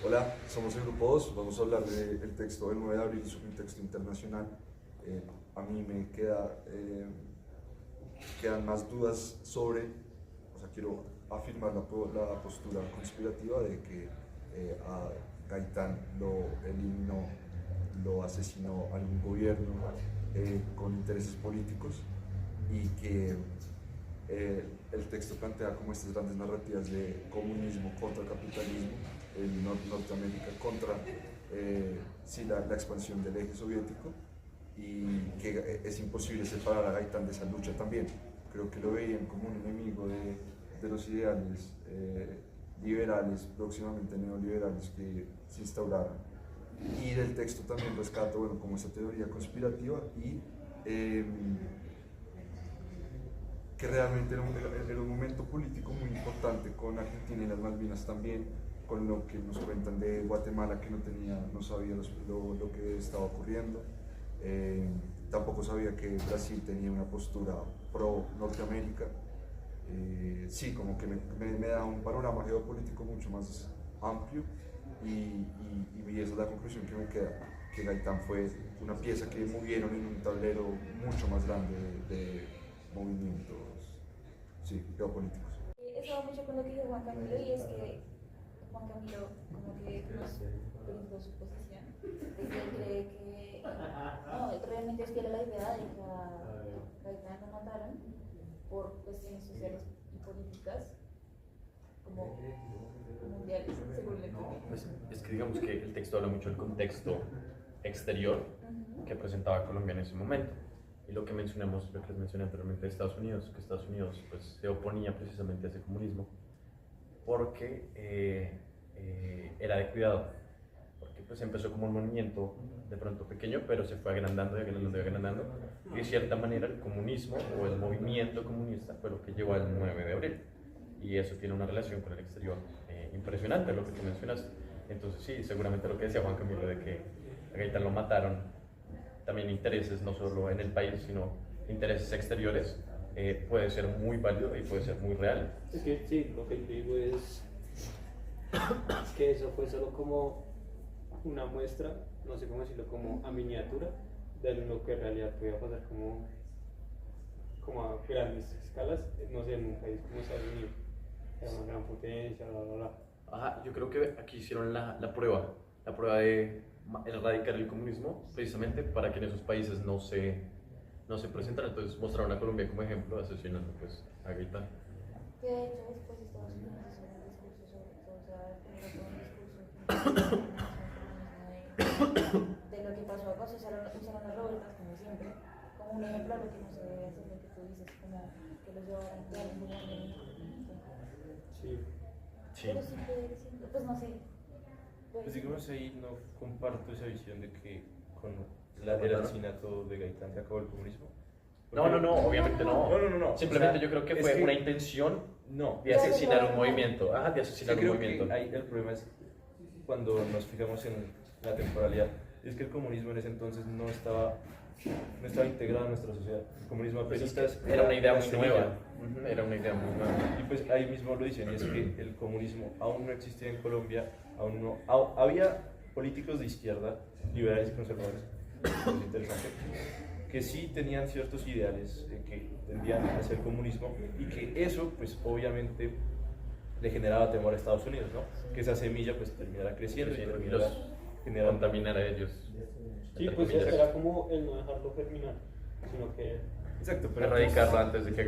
Hola, somos el Grupo 2, vamos a hablar del texto del 9 de abril, es un texto internacional. A mí me quedan más dudas sobre, o sea, quiero afirmar la postura conspirativa de que a Gaitán lo eliminó, lo asesinó algún gobierno con intereses políticos y que el texto plantea como estas grandes narrativas de comunismo contra capitalismo, el Norteamérica contra sí, la expansión del eje soviético, y que es imposible separar a Gaitán de esa lucha también. Creo que lo veían como un enemigo de los ideales liberales, próximamente neoliberales, que se instauraron. Y del texto también rescato, bueno, como esa teoría conspirativa y que realmente era un momento político muy importante con Argentina y las Malvinas también, con lo que nos cuentan de Guatemala, que no sabía lo que estaba ocurriendo. Tampoco sabía que Brasil tenía una postura pro Norteamérica. Sí, como que me da un panorama geopolítico mucho más amplio y esa es la conclusión que me queda, que Gaitán fue una pieza que movieron en un tablero mucho más grande de movimientos, sí, geopolíticos. Estaba mucho con lo que dijo Juan Camilo y es que Juan Camilo como que nos brindó su posición de que él cree que no, realmente es fiel a la idea de que a Gaitán lo mataron por cuestiones sociales y políticas como mundiales, según le entendí. Pues es que digamos que el texto habla mucho del contexto exterior que presentaba Colombia en ese momento. Y lo que mencionamos, lo que les mencioné anteriormente de Estados Unidos, que Estados Unidos pues, se oponía precisamente a ese comunismo porque era de cuidado, porque pues empezó como un movimiento de pronto pequeño, pero se fue agrandando y agrandando y agrandando, y de cierta manera el comunismo o el movimiento comunista fue lo que llevó al 9 de abril, y eso tiene una relación con el exterior impresionante, lo que tú mencionas. Entonces sí, seguramente lo que decía Juan Camilo de que a Gaitán lo mataron, también intereses no solo en el país, sino intereses exteriores, puede ser muy válido y puede ser muy real. Es que sí, lo que yo digo es que eso fue solo como una muestra, no sé cómo decirlo, como a miniatura de lo que en realidad podía pasar como a grandes escalas, no sé, en un país como Estados Unidos, que era una gran potencia, bla, bla, bla. Ajá, yo creo que aquí hicieron la prueba de erradicar el comunismo, precisamente para que en esos países no se presentaran. Entonces mostraron a Colombia como ejemplo, asesinando pues, a Gaitán. Que de hecho después Estados Unidos hizo un discurso sobre todo, o sea, generó todo un discurso de lo que pasó acá, usaron las revueltas como siempre, como un ejemplo a lo que no se debe hacer, lo que tú dices, como que los llevaran a un lugar de Sí. Sí. Pero sí que siento, pues no sé. Pues digamos ahí no comparto esa visión de que con el asesinato de Gaitán se acabó el comunismo. No, obviamente no. No. Simplemente O sea, yo creo que es fue una intención No, de asesinar un movimiento. Ajá, de asesinar yo un creo movimiento. que ahí el problema es cuando nos fijamos en la temporalidad. Es que el comunismo en ese entonces no estaba integrado en nuestra sociedad. El comunismo Pues es apenas que era una idea la muy semilla. nueva. Era una idea muy nueva. Y pues ahí mismo lo dicen, y es que el comunismo aún no existía en Colombia, aún no, había políticos de izquierda, liberales y conservadores, es interesante, que sí tenían ciertos ideales que tendían hacia el comunismo y que eso pues obviamente le generaba temor a Estados Unidos, ¿no? Que esa semilla pues terminara creciendo y Y terminara los generando... contaminar a ellos. Sí, entre pues comillas. era como el no dejarlo germinar, sino que Exacto, pero Erradicarlo antes de que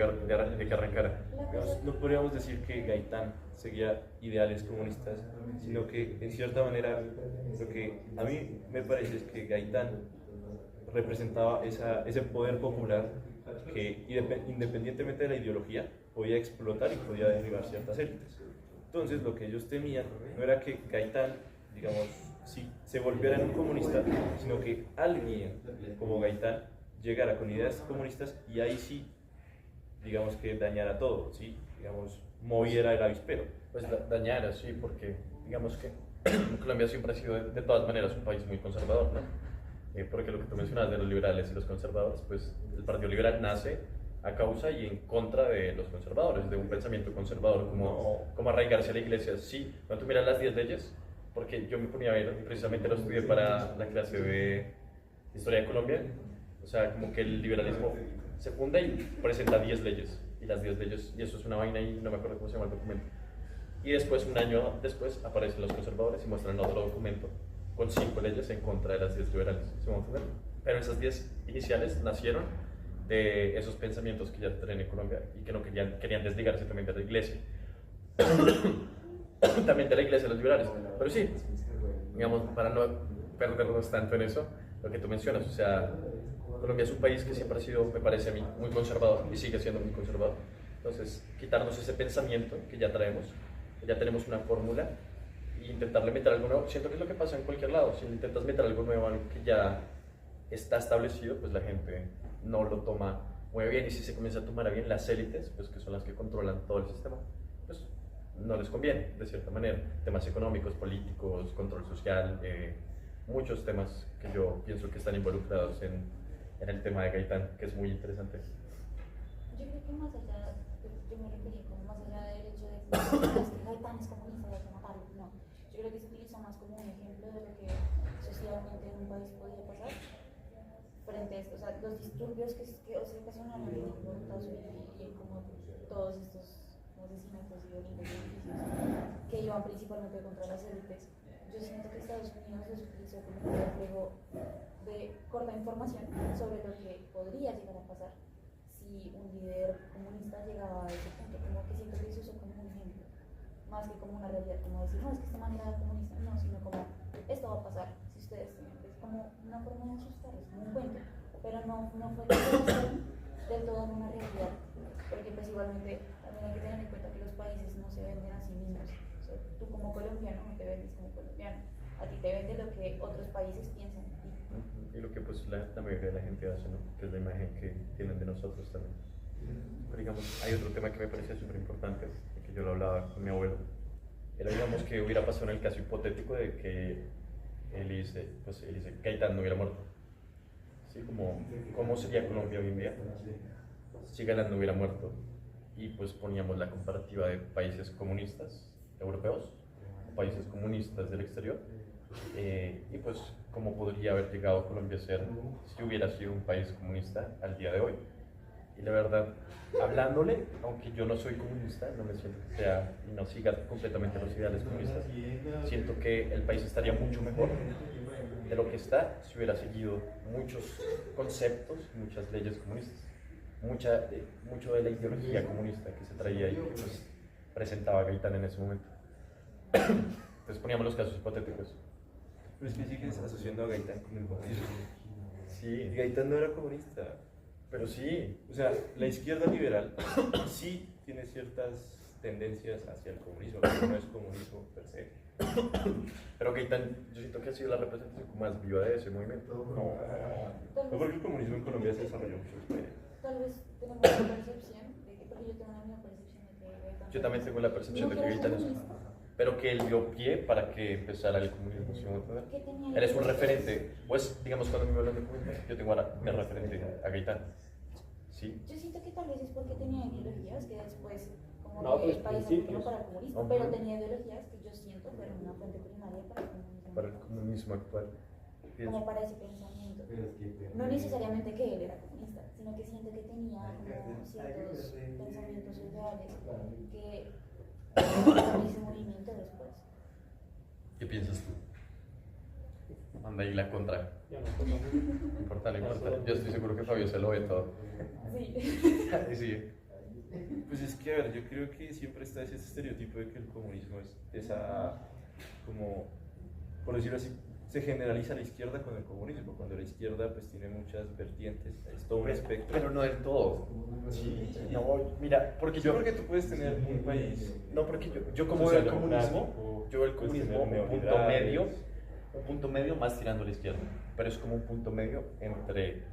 arrancara. digamos, no podríamos decir que Gaitán seguía ideales comunistas, sino que en cierta manera lo que a mí me parece es que Gaitán representaba ese poder popular que independientemente de la ideología podía explotar y podía derribar ciertas élites. Entonces lo que ellos temían no era que Gaitán, digamos, sí, se volviera en un comunista, sino que alguien como Gaitán llegara con ideas comunistas y ahí sí, digamos que dañara todo, ¿sí? Digamos, moviera el avispero. Pues dañara, sí, porque digamos que Colombia siempre ha sido de todas maneras un país muy conservador, ¿no? Porque lo que tú mencionas de los liberales y los conservadores, pues el Partido Liberal nace a causa y en contra de los conservadores, de un pensamiento conservador como arraigarse a la iglesia. Sí, cuando tú miras las 10 leyes, porque yo me ponía a ver, y precisamente lo estudié para la clase de Historia de Colombia, o sea, como que el liberalismo se funda y presenta 10 leyes, y las 10 leyes, y eso es una vaina y no me acuerdo cómo se llama el documento. Y después, un año después, aparecen los conservadores y muestran otro documento con 5 leyes en contra de las 10 liberales, ¿sí me van a entender? Pero esas 10 iniciales nacieron de esos pensamientos que ya traen en Colombia y que no querían desligarse también de la iglesia. También de la iglesia de los liberales. Pero sí, digamos, para no perdernos tanto en eso, lo que tú mencionas, o sea, Colombia es un país que siempre ha sido, me parece a mí, muy conservador y sigue siendo muy conservador. Entonces, quitarnos ese pensamiento que ya traemos, que ya tenemos una fórmula, e intentarle meter algo nuevo. Siento que es lo que pasa en cualquier lado. Si intentas meter algo nuevo, algo que ya está establecido, pues la gente no lo toma muy bien. Y si se comienza a tomar bien las élites, pues que son las que controlan todo el sistema, pues no les conviene, de cierta manera. Temas económicos, políticos, control social, muchos temas que yo pienso que están involucrados en el tema de Gaitán, que es muy interesante. Yo creo que más allá, yo me refería como más allá del hecho de que Gaitán es comunista y hay que matarlo, no. Yo creo que se utiliza más como un ejemplo de lo que socialmente en un país podría pasar frente a esto, o sea, los disturbios que se ocasionaron en Estados Unidos y como todos estos asesinatos y delitos que iban principalmente contra las élites. Yo siento que Estados Unidos los utilizó como un reflejo de corta información sobre lo que podría llegar a pasar si un líder comunista llegaba a ese punto. Como que siento que se usó como un ejemplo, más que como una realidad, como decir, no, es que esta manera comunista, no, sino como, esto va a pasar si ustedes tienen, es como una forma de asustarlos, como un cuento, pero no fue del todo en una realidad, porque pues igualmente también hay que tener en cuenta que los países no se venden a sí mismos. O sea, tú como colombiano no te vendes como colombiano, a ti te vende lo que otros países piensan de ti. Y lo que pues la mayoría de la gente hace, ¿no? Que es la imagen que tienen de nosotros también. Pero digamos, hay otro tema que me parecía súper importante, que yo lo hablaba con mi abuelo. Era, digamos, que hubiera pasado en el caso hipotético de que Elise Gaitán no hubiera muerto. ¿Sí? Como, ¿cómo sería Colombia hoy en día si Galán no hubiera muerto? Y pues poníamos la comparativa de países comunistas europeos, países comunistas del exterior, y pues cómo podría haber llegado Colombia a ser si hubiera sido un país comunista al día de hoy. Y la verdad, hablándole, aunque yo no soy comunista, no me siento que sea y no siga completamente los ideales comunistas, siento que el país estaría mucho mejor de lo que está si hubiera seguido muchos conceptos, muchas leyes comunistas, mucho de la ideología comunista que se traía y que pues, presentaba Gaitán en ese momento. Entonces poníamos los casos hipotéticos. Pero es que sigues asociando a Gaitán con el comunismo. Sí, Gaitán no era comunista. pero sí. O sea, la izquierda liberal sí tiene ciertas tendencias hacia el comunismo, pero no es comunismo per se. Pero Gaitán, yo siento que ha sido la representación más viva de ese movimiento. No, porque el comunismo en Colombia se desarrolló mucho después. Tal vez tenemos la percepción de que, porque yo tengo una misma percepción de que Gaitán. Yo también tengo la percepción de que Gaitán es, pero que él dio pie para que empezara el comunismo. ¿Sí me entiendes? ¿Qué tenía Él es un referente, pues digamos cuando me hablan de comunismo, yo tengo ahora de referente a Gaitán. ¿Sí? Yo siento que tal vez es porque tenía ideologías que después, como No, que pues, el país principios. no para comunista, Ujú. pero tenía ideologías que yo siento fueron una fuente primaria para el comunismo. Para el comunismo actual. Como para ese pensamiento. No necesariamente que él era comunista, sino que siento que tenía como ciertos pensamientos ideales que para ese movimiento después. ¿Qué piensas tú? Anda ahí la contra. Ya no pasa mucho. No importa, no importa. Yo estoy seguro que Fabio se lo ve todo. Sí. Y sigue. Pues es que, a ver, yo creo que siempre está ese estereotipo de que el comunismo es esa, como, por decirlo así, se generaliza la izquierda con el comunismo, cuando la izquierda pues tiene muchas vertientes, es todo un espectro. Pero no del todo. Sí, No, mira, porque yo yo... creo que tú puedes tener un país. No, porque yo como veo el comunismo, yo veo el puedes comunismo tener un neoliberales. punto medio más tirando a la izquierda, pero es como un punto medio entre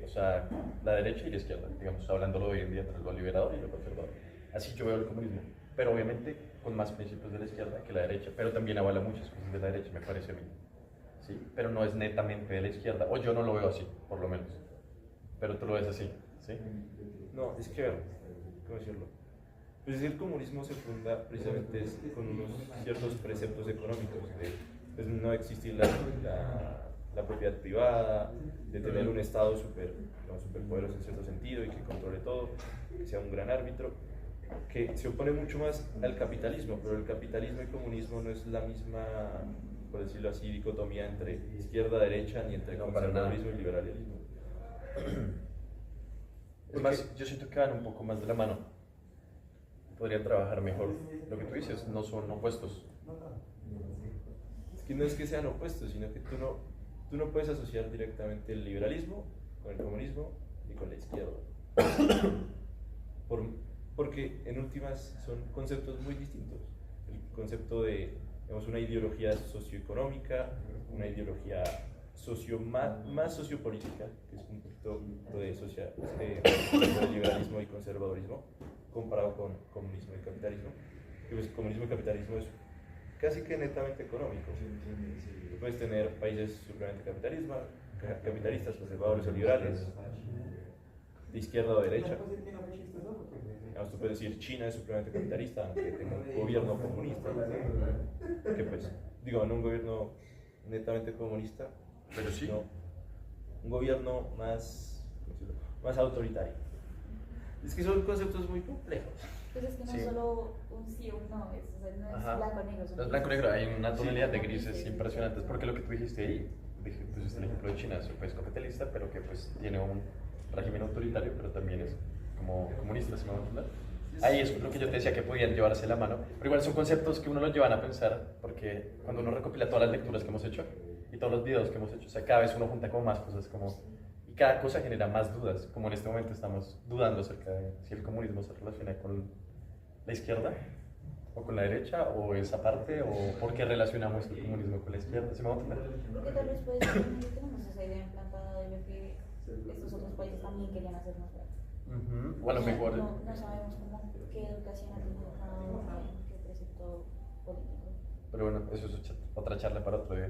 o sea, la derecha y la izquierda, digamos, hablándolo hoy en día entre lo liberador y lo conservador. Así yo veo el comunismo, pero obviamente con más principios de la izquierda que la derecha, pero también avala muchas cosas de la derecha, me parece a mí. ¿Sí? Pero no es netamente de la izquierda, o yo no lo veo así, por lo menos. Pero tú lo ves así, ¿sí? No, es que, a ver, ¿cómo decirlo? Pues el comunismo se funda precisamente con unos ciertos preceptos económicos de pues, no existir la propiedad privada, de tener un Estado superpoderoso en cierto sentido y que controle todo, que sea un gran árbitro, que se opone mucho más al capitalismo, pero el capitalismo y comunismo no es la misma, por decirlo así, dicotomía entre izquierda-derecha ni entre conservadurismo y liberalismo. Es más, yo siento que van un poco más de la mano. Podrían trabajar mejor. Lo que tú dices, no son opuestos. Es que no es que sean opuestos, sino que tú no puedes asociar directamente el liberalismo con el comunismo y con la izquierda. Porque en últimas son conceptos muy distintos. El concepto de digamos, una ideología socioeconómica, una ideología más sociopolítica, que es un poquito de liberalismo y conservadurismo, comparado con comunismo y capitalismo. Y pues comunismo y capitalismo es casi que netamente económico. Puedes tener países supremamente capitalistas, conservadores o liberales, de izquierda o derecha. Digamos, tú puedes decir China es supremamente capitalista, aunque tenga un gobierno comunista, que pues, digo, no un gobierno netamente comunista, Pero sí. sino un gobierno más autoritario. Es que son conceptos muy complejos. Pues es que no Sí. es solo un sí o un no, o sea, no es Ajá. blanco-negro. No es blanco-negro, hay una tonalidad de grises impresionantes, porque lo que tú dijiste ahí, pusiste el ejemplo de China, es un país capitalista, pero que pues tiene un régimen autoritario, pero también es como comunista, ¿sí me va a entender? Ahí es lo que yo te decía que podían llevarse la mano, pero igual son conceptos que uno los llevan a pensar, porque cuando uno recopila todas las lecturas que hemos hecho y todos los videos que hemos hecho, o sea, cada vez uno junta como más cosas, y cada cosa genera más dudas, como en este momento estamos dudando acerca de si el comunismo se relaciona con la izquierda, o con la derecha, o esa parte, o por qué relacionamos el comunismo con la izquierda, ¿sí me va a entender? Porque tal vez puede ser que no tenemos esa idea implantada de lo que estos otros países también querían hacer nosotros. O a lo mejor... No sabemos cómo, qué educación ha tenido cada uno, qué precepto político. Pero bueno, eso es otra charla para otro día.